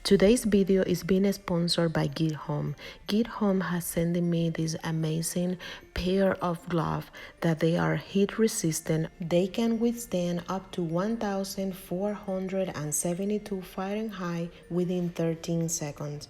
Today's video is being sponsored by Git Home. Git Home has sent me this amazing pair of gloves that they are heat resistant. They can withstand up to 1472 Fahrenheit within 13 seconds.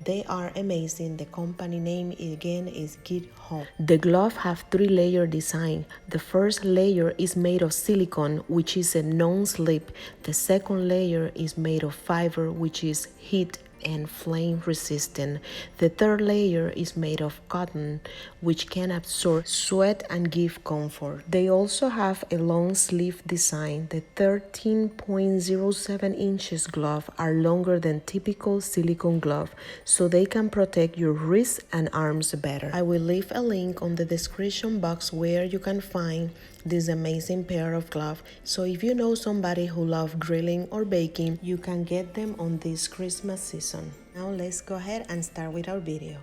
They are amazing. The company name again is Git Home. The glove have three-layer design. The first layer is made of silicone, which is a non-slip. The second layer is made of fiber, which is heat and flame resistant. The third layer is made of cotton, which can absorb sweat and give comfort. They also have a long sleeve design. The 13.07 inches glove are longer than typical silicone glove, so they can protect your wrists and arms better. I will leave a link on the description box where you can find this amazing pair of gloves, so if you know somebody who loves grilling or baking, you can get them on this Christmas season. Now let's go ahead and start with our video.